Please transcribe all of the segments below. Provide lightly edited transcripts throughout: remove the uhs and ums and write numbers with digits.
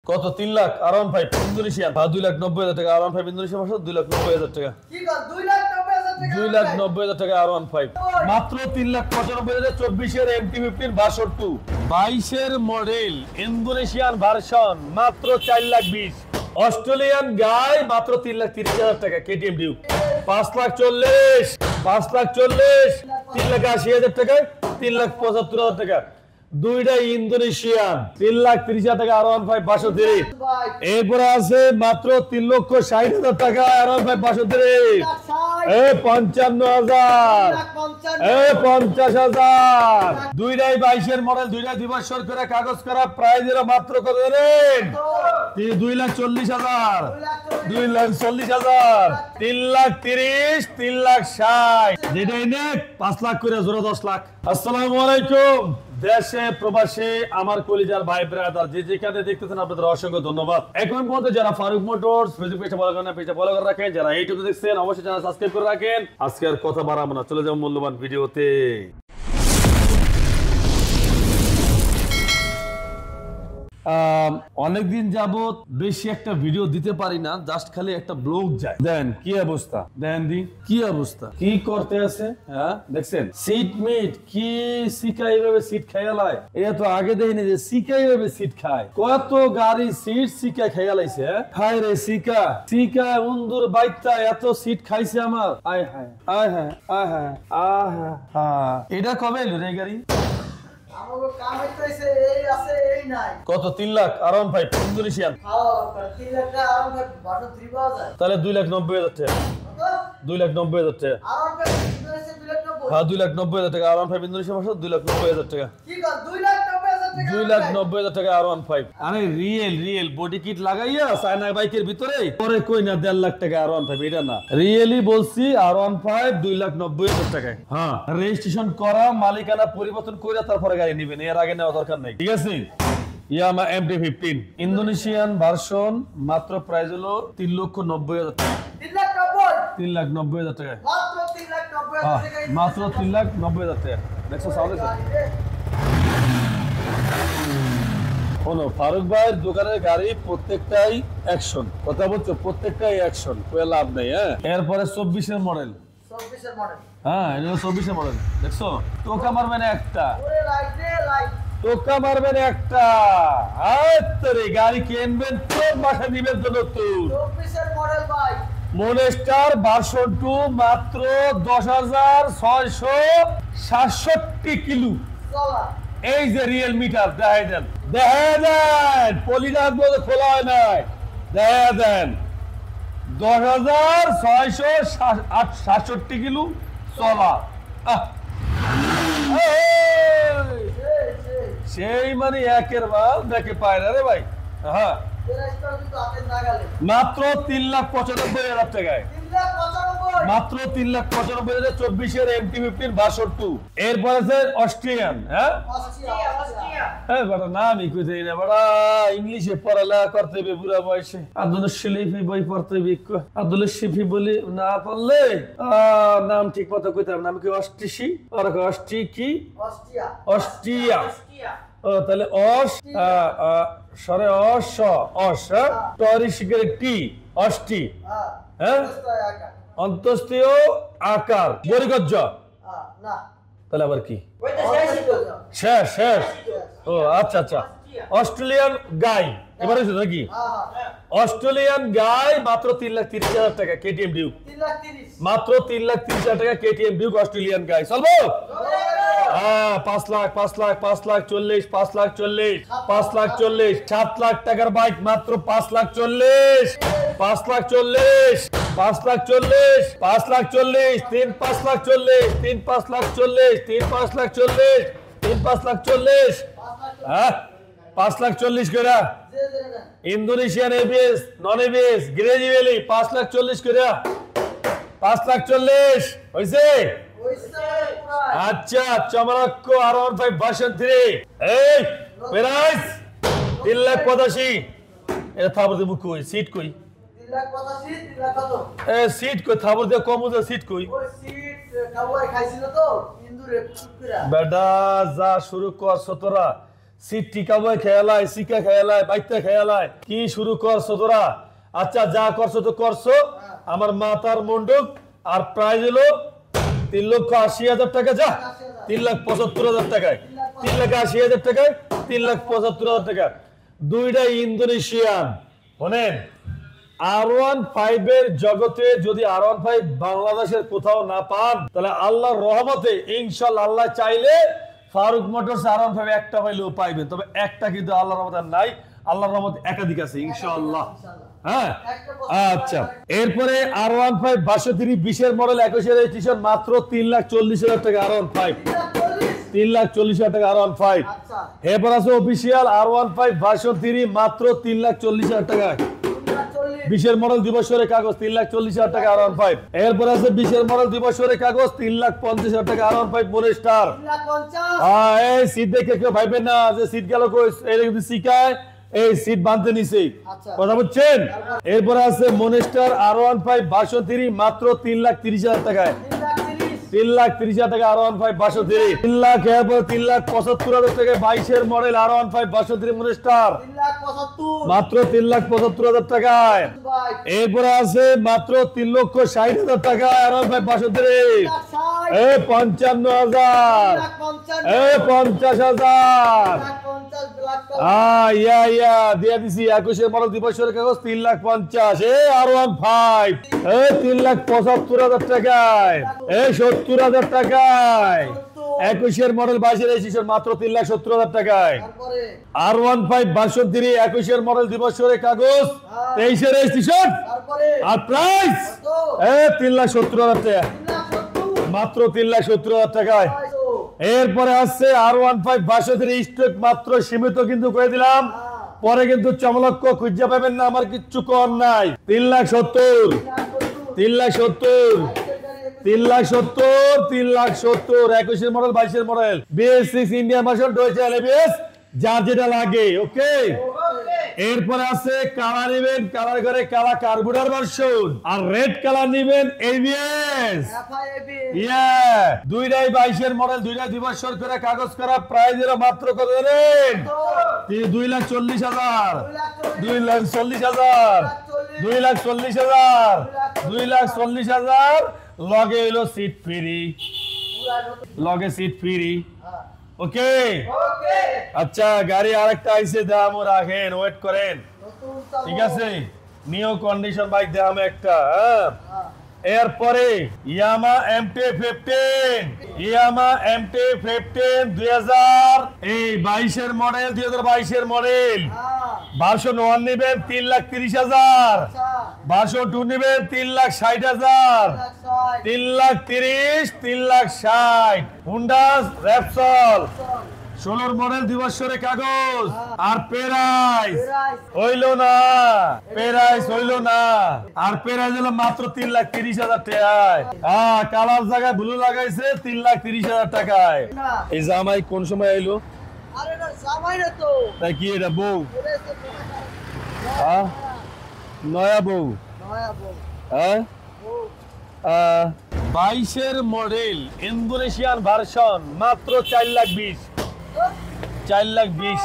কত 3 লাখ আরাম ভাই ইন্দোনেশিয়ান 2,90,000 টাকা আরাম ভাই ইন্দোনেশিয়ান ভাষা 2,90,000 টাকা কি কর 2,90,000 টাকা 2,90,000 টাকা আরাম ভাই মাত্র 3,95,000 24 এর MT-15 ভার্সন 2 22 এর মডেল ইন্দোনেশিয়ান ভার্সন মাত্র 4,20,000 অস্ট্রেলিয়ান গাই মাত্র 3,30,000 টাকা KTM ডিউক 5,40,000 5,40,000 3,80,000 টাকা 3,75,000 টাকা দুইটা ইন্দোনেশিয়ান 3,30,000 টাকা R15 530 এরপর আছে মাত্র 3,60,000 টাকা R15 530 55,000 50,000 দুইটাই 22 এর মডেল দুইটা দিবসর করে কাগজ করা প্রাইস এর মাত্র কত জানেন 2,40,000 2,40,000 3,30,000 3,60,000 যেটাই নে 5 লাখ করে জোড়া 10 লাখ আসসালামু আলাইকুম দেশে প্রবাসে আমার কলিজার ভাই ব্রাদার যে যেখানে দেখতেছেন আপনাদের অসংখ্য ধন্যবাদ এখন পর্যন্ত যারা ফারুক মোটরস ফেসবুক পেজে ফলো করেন পেজে ফলো করে রাখেন যারা ইউটিউবে দেখছেন অবশ্যই চ্যানেল সাবস্ক্রাইব করে রাখেন আজকে আর কথা বাড়াবো না চলে যাবো মূল্যবান ভিডিওতে অনেকদিন যাবত বেশি একটা ভিডিও দিতে পারি না জাস্ট খালি একটা ব্লগ যায় দেন কি অবস্থা দেন দি কি অবস্থা কি করতে আছে হ্যাঁ দেখছেন সিট মিট কি সিকাই ভাবে সিট খাইয়ালায় এটা তো আগে দেখিনি যে সিকাই ভাবে সিট খায় কত গাড়ি সিট সিকাই খাইয়ালাইছে হায় রে সিকা সিকা উন্দুর বাইতা এত সিট খাইছে আমার আয় হায় আয় হায় আয় হায় আহা এটা কবে এলো রে গাড়ি আমাগো কাম হইতাছে এই আছে এই নাই কত 3 লাখ আরাম ভাই ইন্দোনেশিয়ান হ্যাঁ 3 লাখ টাকা আরাম ভাই বাটো 3 পাওয়া যায় তাহলে 2,90,000 টাকা 2,90,000 টাকা আরাম ভাই ইন্দোনেশিয়া 2,90,000 হ্যাঁ 2,90,000 টাকা আরাম ভাই ইন্দোনেশিয়ান ভাষা 2,90,000 টাকা কি কর 2,90,000 টাকা 2,90,000 টাকা R15 আরে রিয়েল বডি কিট লাগাইয়া চায়না বাইকের ভিতরে পরে কই না 1.5 লাখ টাকা R15 এটা না রিয়েলি বলছি R15 2,90,000 টাকায় হ্যাঁ রেজিস্ট্রেশন করা মালিকানা পরিবর্তন কইরা তারপরে গাড়ি নেবেন এর আগে নেওয়া দরকার নাই ঠিক আছে ইয়ামা MT-15 ইন্দোনেশিয়ান ভার্সন মাত্র প্রাইস হলো 3,90,000 টাকা 3,90,000 টাকা মাত্র 3,90,000 টাকা মাত্র 3,90,000 টাকা দেখছো সাউন্ড শোনো ফারুক ভাইয়ের দোকানের গাড়ি প্রত্যেকটাই অ্যাকশন কথা বলছো প্রত্যেকটাই অ্যাকশন কোই লাভ নেই হ্যাঁ এরপরে 24 এর মডেল 24 এর মডেল হ্যাঁ এটা 24 এর মডেল দেখছো টোকা মারবেন একটা ওরে লাইট রে লাইট টোকা মারবেন একটা আরে গাড়ি কিনবেন তো বাসা দিবেন তো নতুন 24 এর মডেল ভাই মনস্টার ভার্সন 2 মাত্র 10,667 কিলো চলা এই যে রিয়েল মিটার দেখেন পলিটার মধ্যে খোলা হয় নাই দেখেন 10,667 কিলো চলা সেই মানে একের মাল দেখে পায় না রে ভাই হ্যাঁ মাত্র 3,95,000 টাকায় মাত্র 3,95,000 24 এর MT-15 ভার্সন 2 এরপর আছে অস্ট্রিয়ান হ্যাঁ হ্যাঁ বড় নামই কইতেই না বড় ইংলিশে পড়ালেখা করতে হবে বুড়া বয়সে আব্দুল শরীফি বই পড়তে হবে আব্দুল শরীফি বলি না পড়লে নাম ঠিক মতো কইতে হবে নাম কি অস্ট্রিশি আর অস্ট্রি কি অস্ট্রিয়া ও তাহলে সরে টরি শিখে টি অস্টি হ্যাঁ অন্তস্তীয় আকার বরিগজ্জ তাহলে আবার কি শেষ ও আচ্ছা অস্ট্রেলিয়ান গাই এবারে শুধু নাকি অস্ট্রেলিয়ান গাই মাত্র 3,30,000 টাকা KTM ডিউক মাত্র 3,30,000 টাকা KTM ডিউক অস্ট্রেলিয়ান গাই চলবো 5 লাখ 40 5 লাখ 40 5 লাখ 40 7 লাখ টাকার বাইক মাত্র 5 লাখ 40 5 লাখ 40 5 লাখ 40 5 লাখ 40 3 5 লাখ 40 3 5 লাখ 40 3 5 লাখ 40 3 5 লাখ 40 হ্যাঁ 5 লাখ 40 করে ইন্দোনেশিয়ান ABS নন ABS গ্রেজি ভ্যালি 5 লাখ 40 করে 5 লাখ 40 হইছে আচ্ছা চমরাক্কো R15 ভার্সন 3 এই প্রাইস 3,85,000 এটা থাবর দেব কই সিট কই 3,85,000 3 লাখ কত এ সিট কই থাবর দে কম দে সিট কই ওই সিট কাবুই খাইছিল তো ইন্দুরে কুকুরা বেটা যা শুরু কর সতরা সিট টিকাবয় খেয়ালায় সিকা খেয়ালায় বাইতে খেয়ালায় কি শুরু করছো তোরা? আচ্ছা যা করছো তো করছো, আমার মাথার মুন্ডুক। আর প্রাইজ হলো 3,80,000 টাকা। যা 3,75,000 টাকায়, 3,80,000 টাকায়, 3,75,000 টাকা। দুইটা ইন্দোনেশিয়ান। শোনেন, R15 এর জগতে যদি R15 বাংলাদেশের কোথাও না পান, তাহলে আল্লাহর রহমতে ইনশাআল্লাহ আল্লাহ চাইলে ফারুক মোটরস R15 একটা হইলেও পাইবেন। তবে একটা কিন্তু আল্লাহর রহমতে নাই, আল্লাহর রহমতে একাধিক আছে ইনশাআল্লাহ। হ্যাঁ আচ্ছা, এরপরে R15 62 20 মডেল 21 রেজিস্ট্রেশন মাত্র 3,40,000 টাকা। R15 3,40,000 টাকা R15। এরপর আছে অফিশিয়াল R15 ভার্সন 3 মাত্র 3,40,000 টাকা। 20 মডেল 2 বছরের কাগজ 3,40,000 টাকা R15। এরপর আছে 20 মডেল 2 বছরের কাগজ 3,50,000 টাকা R15 মনেস্টার। এই সিট দেখে কেউ ভাইবেন না যে সিট গেল কই, এই কিন্তু শিখায় এই সিট বাঁধতে নিছে, কথা বুঝছেন? এরপর আছে মনেস্টার R15 ভার্সন 3 মাত্র 3,30,000 টাকায়। 3,30,000 টাকা R15 ভার্সন 3। 3,75,000 টাকায় 22 মডেল R15 ভার্সন 3 মনেস্টার মাত্র 3,75,000 টাকায়। এরপরে আছে মাত্র 3,60,000 টাকায় R15 ভার্সন 3। 55,000, 50,000 দিয়া দিছি। 21 মডেল 2 বছরের কাগজ 3,50,000। R15 3,75,000 টাকায়। 70,000 টাকায়। 21 মডেল 22 রেজিস্ট্রেশন মাত্র 3,70,000 টাকায়। R15 ভার্সন 3 21 মডেল 2 বছরের কাগজ 23 রেজিস্ট্রেশন। আর প্রাইস 3,70,000 টাকা, মাত্র 3,70,000 টাকায়। এরপরে আসছে R15 ভার্সন 3 স্টক মাত্র সীমিত কিন্তু করে দিলাম, পরে কিন্তু চমলক্ষ খুঁজে পাবেন না, আমার কিচ্ছু কর নাই। 3,70,000, 3,70,000, 3,70,000, 3,70,000। 21 model 22 model BS6 Indian version Deutsche ABS, যার যেটা লাগে। ওকে, এরপরে আছে কালার নেবেন, কালার করে কালা কার্বুডার ভার্সন, আর রেড কালার নেবেন ABS। দুইটাই 22 মডেল, দুইটাই 2 বছর করে কাগজ করা। প্রাইস এর মাত্র কত জানেন? 2,40,000, 2,40,000, 2,40,000, 2,40,000। লগে এলো সিট ফ্রি, লগে সিট ফ্রি। ওকে আচ্ছা, গাড়ি আরেকটা আইছে, দাম রাখেন, ওয়েট করেন, ঠিক আছে? নিউ কন্ডিশন বাইক দাম একটা। এরপরে ইয়ামা MT-15, ইয়ামা MT-15 2022 মডেল, 2022 মডেল। ভার্সন 1 নেবেন 3,30,000, ভার্সন 2 নেবেন 3,60,000, 3,30,000, 3,60,000। হুন্ডা র্যাপসল 16 মডেল 2 বছরের কাগজ। আর প্রাইস হইল না, প্রাইস হইল না। আর প্রাইস হলো মাত্র 3,30,000 টাকায়। কালার জায়গায় ব্লু লাগাইছে 3,30,000 টাকায়। এই জামাই কোন সময় আইলো? আরে না জামাই না তো, তাই কি এটা বউ? নয়া বউ, নয়া বউ। 22 মডেল ইন্দোনেশিয়ান ভার্সন মাত্র 4,20,000, 4,20,000,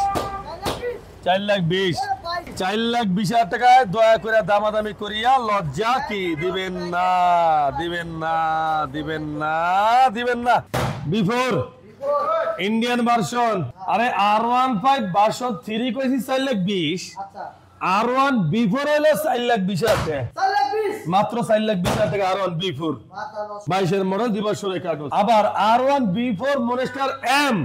4,20,000, 4,20,000 টাকায়। দয়া করে দামাদামি করিয়া লজ্জা কি দিবেন না, দিবেন না, দিবেন না, দিবেন না। Before Indian version. আরে R15 ভার্সন 3 কইছি 4,20,000, R1 বিফোর হলো 4,20,000 টাকা, মাত্র 4,20,000 টাকা R1 বিফোর 22 মডেল 2 বছরের কাগজ। আবার R1 বিফোর মনস্টার M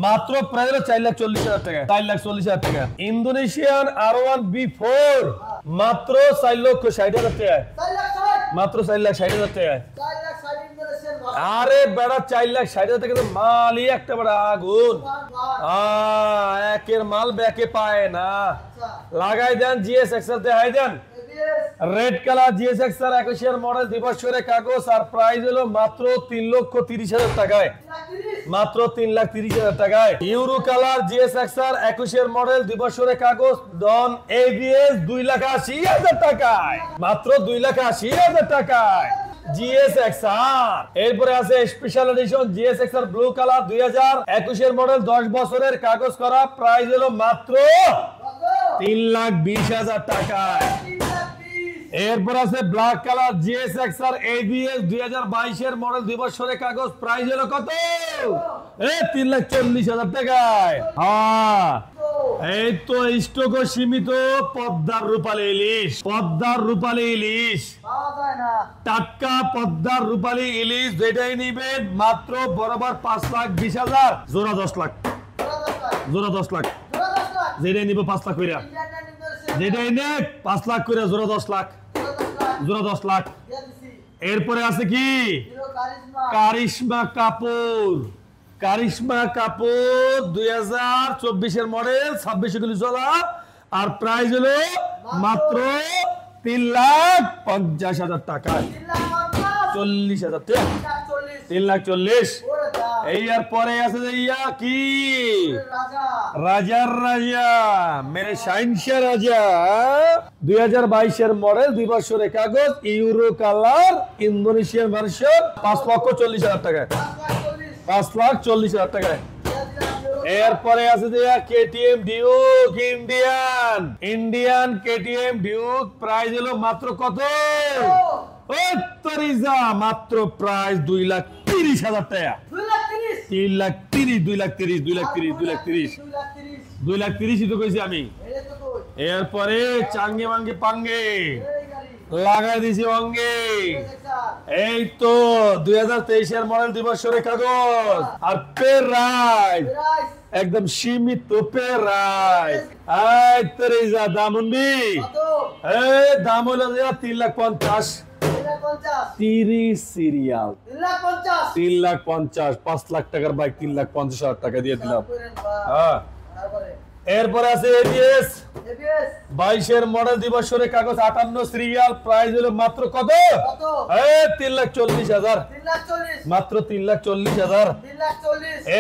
মাত্র প্রায় 4,40,000 টাকা, 4,40,000 টাকা। ইন্দোনেশিয়ান R1 বিফোর মাত্র 4,60,000 টাকা, মাত্র 4,60,000 টাকা। আরে বেড়া 4,60,000 টাকা তো মালই একটা বড় আগুন। একের মাল ব্যাকে পায় না। লাগাই দেন GSXR, দেখাই দেন রেড কালার GSXR 21 মডেল 2 বছরের কাগজ। আর প্রাইস হলো মাত্র 3,30,000 টাকায়, মাত্র 3,30,000 টাকায়। ইউরো কালার GSXR 21 মডেল 2 বছরের কাগজ, ডন ABS 2,80,000 টাকায়, মাত্র 2,80,000 টাকায়। GSXR। এরপরে আছে special edition GSXR blue colour 2021 এর মডেল 10 বছরের কাগজ করা, প্রাইস হলো মাত্র 3,20,000 টাকায়। এরপর আছে ব্ল্যাক কালার GSXR ABS 2022 এর মডেল 2 বছরের কাগজ, প্রাইস হলো কত? 3,40,000 টাকায়। হ্যাঁ, এই তো স্টক সীমিত পদ্মার রূপালী ইলিশ, পদ্মার রূপালী ইলিশ, পাওয়া যায় না। টাটকা পদ্মার রূপালী ইলিশ যেটাই নিবেন মাত্র বরাবর 5,20,000, জোড়া 10 লাখ, জোড়া 10 লাখ, যেটাই নিব 5 লাখ কইরা, যেটাই নে 5 লাখ কইরা, জোড়া 10 লাখ, জোড়া 10 লাখ। এরপরে আছে কি কারিশমা কাপড়, কারিশমা কাপড় 2024 এর মডেল 26 কিলো চলা, আর প্রাইস হলো মাত্র 3,50,000 টাকা, 40,000 টাকা, 3,40,000। এই আর পরে আছে যে ইয়া কি রাজার রাজা, মেরে শাইনশা রাজা 2022 এর মডেল 2 বছরের কাগজ, ইউরো কালার, ইন্দোনেশিয়ান ভার্সন, 5,40,000 টাকা, 5,40,000 টাকায়। এরপরে আছে যে KTM Duke Indian, Indian KTM Duke, price হলো মাত্র কত? মাত্র প্রাইস 2,30,000 টাকা, 2,30,000, 2,30,000, 2,30,000, 2,30,000, 2,30,000 তো কইছি আমি। এরপরে চাঙ্গে মাঙ্গে পাঙ্গে লাগাই দিছি অঙ্গে, এই তো 2023 এর মডেল 2 বছরের কাগজ, আর প্রাইস একদম সীমিত প্রাইস। এই তেরিজা দাম উনবি, এই দাম হলো 3,50,000, 30 সিরিয়াল 3,50,000, 5 লাখ টাকার বাইক 3,50,000 টাকা দিয়ে দিলাম। হ্যাঁ, এরপর আছে ABS 22 এর মডেল 2 বছরের কাগজ, 58 সিরিয়াল, প্রাইস হলো মাত্র কত? 3,40,000, মাত্র 3,40,000।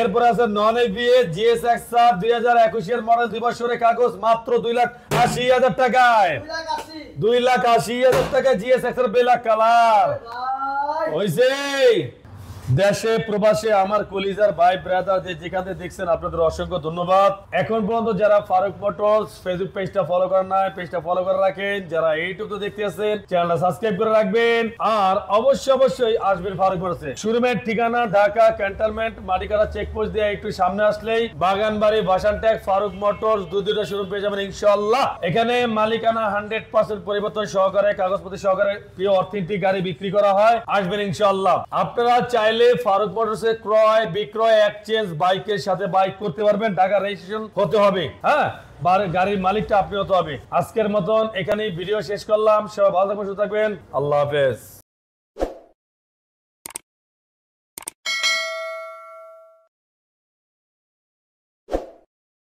এরপর আছে নন ABS GSXR 2021 এর মডেল 2 বছরের কাগজ, মাত্র 2,80,000 টাকায়, 2,80,000 টাকা GSXR ব্ল্যাক কালার। হইছে দেশে প্রবাসে আমার কলিজার ভাই ব্রাদার যে যেখানে দেখছেন আপনাদের অসংখ্য ধন্যবাদ। এখন পর্যন্ত যারা ফারুক মোটরস ফেসবুক পেজটা ফলো করেন নাই, পেজটা ফলো করে রাখেন। যারা ইউটিউবে দেখতে আছেন চ্যানেলটা সাবস্ক্রাইব করে রাখবেন, আর অবশ্যই আসবেন ফারুক মোটরসে। শোরুমের ঠিকানা ঢাকা ক্যান্টনমেন্ট মাটিকারা চেকপোস্ট দিয়ে একটু সামনে আসলেই বাগানবাড়ি ভাসানটেক ফারুক মোটরস দুইটা শোরুম পেয়ে যাবেন ইনশাআল্লাহ। এখানে মালিকানা 100% পরিবর্তন সহকারে, কাগজপত্র সহকারে প্রিয় অথেন্টিক গাড়ি বিক্রি করা হয়, আসবেন ইনশাআল্লাহ। আপনারা চাইলে ফারুক মোটরসে ক্রয় বিক্রয় এক্সচেঞ্জ বাইকের সাথে বাইক করতে পারবেন, ঢাকা রেজিস্ট্রেশন হতে হবে। হ্যাঁ, গাড়ির মালিকটা আপনি হতে হবে। আজকের মতন এখানেই ভিডিও শেষ করলাম। সবাই ভালো থাকবেন, সুস্থ থাকবেন, আল্লাহ হাফেজ।